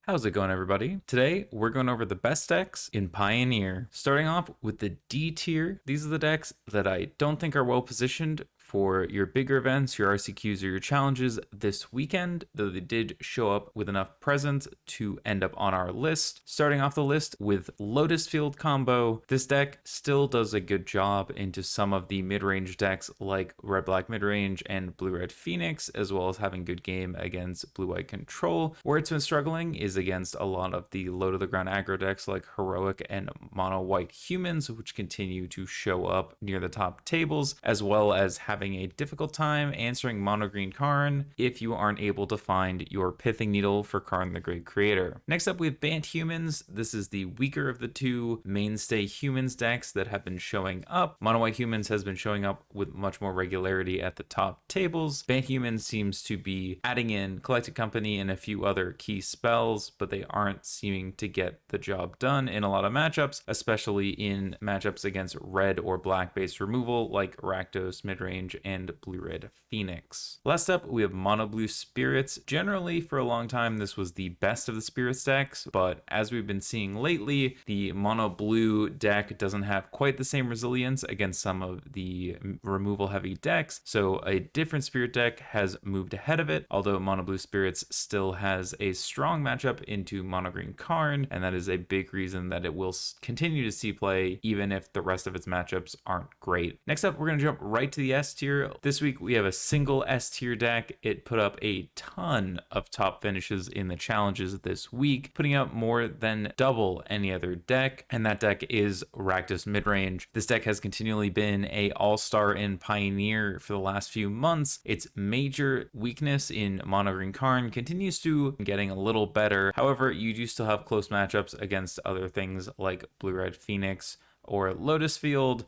How's it going, everybody? Today, we're going over the best decks in Pioneer. Starting off with the D tier, these are the decks that I don't think are well positioned for your bigger events, your RCQs, or your challenges this weekend, though they did show up with enough presence to end up on our list. Starting off the list with Lotus Field combo, this deck still does a good job into some of the mid-range decks like Red-Black Midrange and Blue-Red Phoenix, as well as having good game against Blue-White Control. Where it's been struggling is against a lot of the low-to-the-ground aggro decks like Heroic and Monowhite Humans, which continue to show up near the top tables, as well as having a difficult time answering Mono Green Karn if you aren't able to find your Pithing Needle for Karn the Great Creator. Next up, we have Bant Humans. This is the weaker of the two mainstay humans decks that have been showing up. Monowhite Humans has been showing up with much more regularity at the top tables. Bant Humans seems to be adding in Collected Company and a few other key spells, but they aren't seeming to get the job done in a lot of matchups, especially in matchups against red or black based removal like Ractos, Midrange, and Blue-Red Phoenix. Last up, we have Monoblue Spirits. Generally, for a long time, this was the best of the Spirits decks, but as we've been seeing lately, the Mono-Blue deck doesn't have quite the same resilience against some of the removal-heavy decks, so a different Spirit deck has moved ahead of it, although Monoblue Spirits still has a strong matchup into Mono Green Karn, and that is a big reason that it will continue to see play, even if the rest of its matchups aren't great. Next up, we're going to jump right to the S tier. This week we have a single S tier deck. It put up a ton of top finishes in the challenges this week, putting up more than double any other deck, and that deck is Ractos Midrange. This deck has continually been a all-star in Pioneer for the last few months. Its major weakness in Mono Green Karn continues to getting a little better. However, you do still have close matchups against other things like Blue-Red Phoenix or Lotus Field,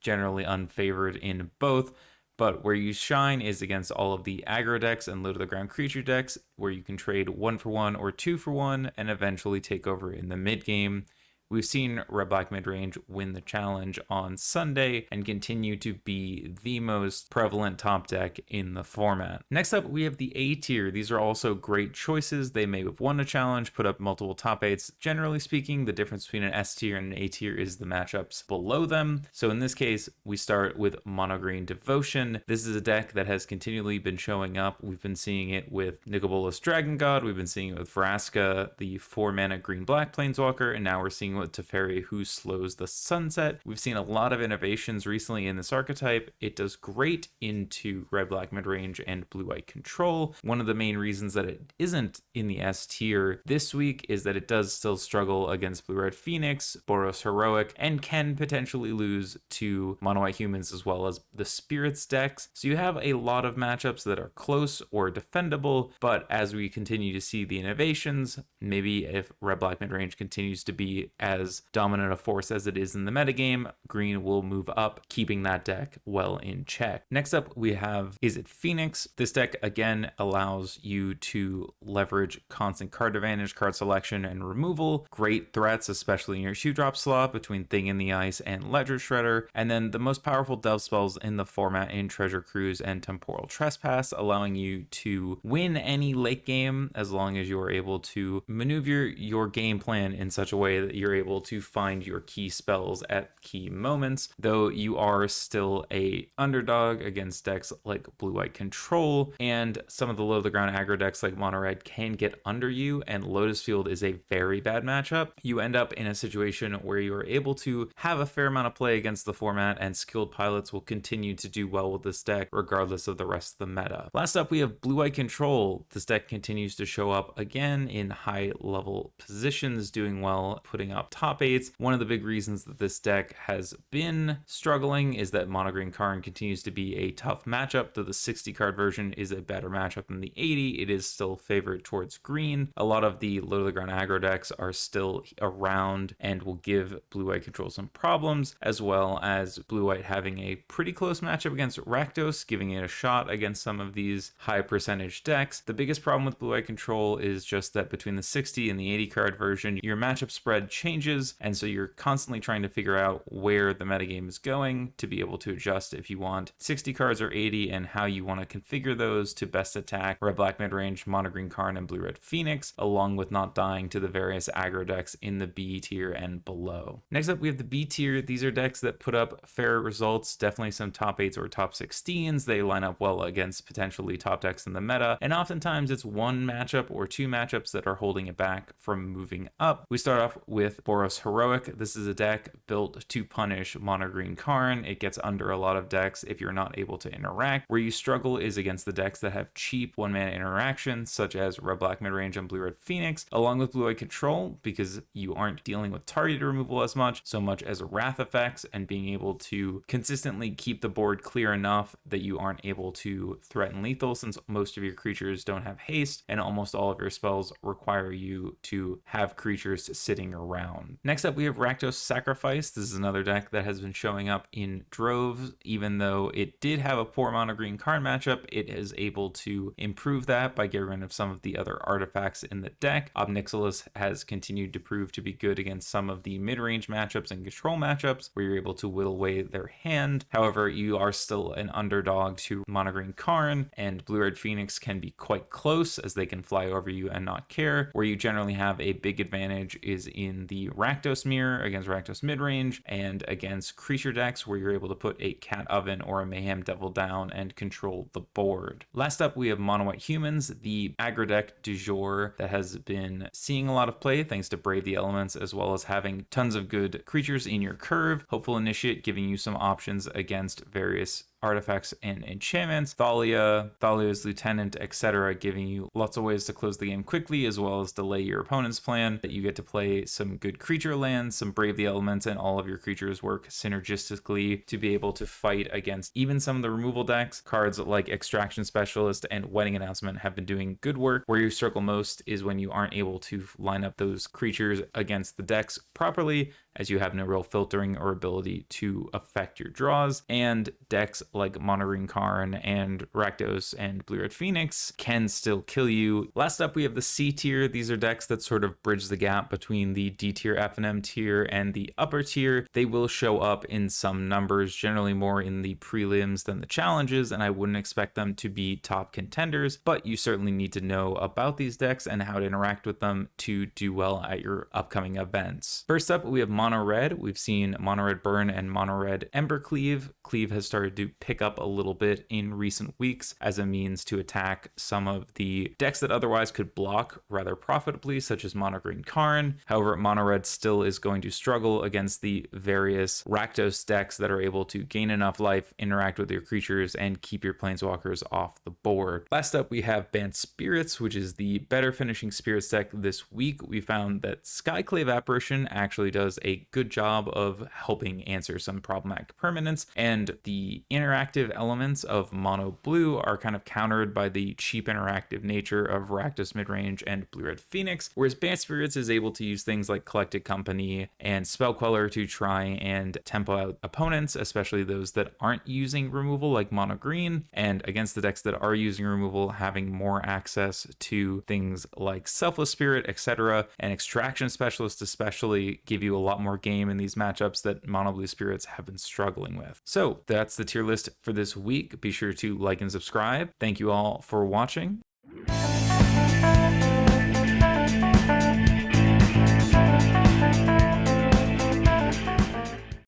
generally unfavored in both, but where you shine is against all of the aggro decks and low-to-the-ground creature decks, where you can trade 1-for-1 or 2-for-1 and eventually take over in the mid-game. We've seen Red-Black Midrange win the challenge on Sunday and continue to be the most prevalent top deck in the format. Next up, we have the A tier. These are also great choices. They may have won a challenge, put up multiple top 8s. Generally speaking, the difference between an S tier and an A tier is the matchups below them. So in this case, we start with Monogram Devotion. This is a deck that has continually been showing up. We've been seeing it with Nicobolus Dragon God. We've been seeing it with Vraska, the 4-mana green-black planeswalker, and now we're seeing with Teferi, who slows the sunset. We've seen a lot of innovations recently in this archetype. It does great into Red-Black Midrange and Blue-White Control. One of the main reasons that it isn't in the S tier this week is that it does still struggle against Blue-Red Phoenix, Boros Heroic, and can potentially lose to Monowhite Humans as well as the Spirits decks. So you have a lot of matchups that are close or defendable, but as we continue to see the innovations, maybe if Red-Black Midrange continues to be as dominant a force as it is in the metagame, green will move up, keeping that deck well in check. Next up, we have Is It Phoenix? This deck again allows you to leverage constant card advantage, card selection, and removal. Great threats, especially in your shoe drop slot between Thing in the Ice and Ledger Shredder. And then the most powerful delve spells in the format in Treasure Cruise and Temporal Trespass, allowing you to win any late game as long as you are able to maneuver your game plan in such a way that you're able to find your key spells at key moments, though you are still a underdog against decks like Blue-White Control, and some of the low-to-the-ground aggro decks like Mono-Red can get under you, and Lotus Field is a very bad matchup. You end up in a situation where you are able to have a fair amount of play against the format, and skilled pilots will continue to do well with this deck regardless of the rest of the meta. Last up, we have Blue-White Control. This deck continues to show up again in high-level positions, doing well, putting up top 8s. One of the big reasons that this deck has been struggling is that Mono Green Karn continues to be a tough matchup. Though the 60 card version is a better matchup than the 80, it is still favored towards green. A lot of the low to the ground aggro decks are still around and will give Blue-White Control some problems, as well as Blue-White having a pretty close matchup against Ractos, giving it a shot against some of these high percentage decks. The biggest problem with Blue-White Control is just that between the 60 and the 80 card version, your matchup spread changes changes, and so you're constantly trying to figure out where the metagame is going to be able to adjust if you want 60 cards or 80 and how you want to configure those to best attack red black midrange, mono green Karn, and blue red Phoenix, along with not dying to the various aggro decks in the B tier and below. Next up, we have the B tier. These are decks that put up fair results, definitely some top 8s or top 16s. They line up well against potentially top decks in the meta, and oftentimes it's one matchup or two matchups that are holding it back from moving up. We start off with Boros Heroic. This is a deck built to punish mono green Karn. It gets under a lot of decks if you're not able to interact. Where you struggle is against the decks that have cheap one-mana interactions, such as red black midrange and blue red Phoenix, along with blue eye control, because you aren't dealing with targeted removal as much, so much as wrath effects, and being able to consistently keep the board clear enough that you aren't able to threaten lethal, since most of your creatures don't have haste and almost all of your spells require you to have creatures sitting around. Next up, we have Ractos Sacrifice. This is another deck that has been showing up in droves. Even though it did have a poor mono green Karn matchup, it is able to improve that by getting rid of some of the other artifacts in the deck. Obnixilis has continued to prove to be good against some of the mid-range matchups and control matchups where you're able to whittle away their hand. However, you are still an underdog to mono green Karn, and blue red Phoenix can be quite close as they can fly over you and not care. Where you generally have a big advantage is in the Ractos mirror against Ractos midrange and against creature decks where you're able to put a Cat Oven or a Mayhem Devil down and control the board. Last up, we have Monowhite Humans, the aggro deck du jour that has been seeing a lot of play thanks to Brave the Elements, as well as having tons of good creatures in your curve. Hopeful Initiate giving you some options against various artifacts and enchantments, Thalia's Lieutenant, etc., giving you lots of ways to close the game quickly as well as delay your opponent's plan. That you get to play some good creature lands, some Brave the Elements, and all of your creatures work synergistically to be able to fight against even some of the removal decks. Cards like Extraction Specialist and Wedding Announcement have been doing good work. Where you struggle most is when you aren't able to line up those creatures against the decks properly, as you have no real filtering or ability to affect your draws, and decks like mono green Karn and Ractos and blue red Phoenix can still kill you. Last up, we have the C tier. These are decks that sort of bridge the gap between the D tier, F and M tier, and the upper tier. They will show up in some numbers, generally more in the prelims than the challenges, and I wouldn't expect them to be top contenders, but you certainly need to know about these decks and how to interact with them to do well at your upcoming events. First up, we have Mono Red. We've seen Mono Red Burn and Mono Red Embercleave. Cleave has started to pick up a little bit in recent weeks as a means to attack some of the decks that otherwise could block rather profitably, such as Mono Green Karn. However, Mono Red still is going to struggle against the various Ractos decks that are able to gain enough life, interact with your creatures, and keep your planeswalkers off the board. Last up, we have Bant Spirits, which is the better finishing Spirits deck this week. We found that Skyclave Apparition actually does a good job of helping answer some problematic permanents, and the interactive elements of mono blue are kind of countered by the cheap interactive nature of Ractos midrange and blue red Phoenix, whereas Bant Spirits is able to use things like Collected Company and Spell Queller to try and tempo out opponents, especially those that aren't using removal like mono green, and against the decks that are using removal, having more access to things like Selfless Spirit, etc., and Extraction Specialist especially give you a lot more game in these matchups that Monoblue Spirits have been struggling with. So that's the tier list for this week. Be sure to like and subscribe. Thank you all for watching.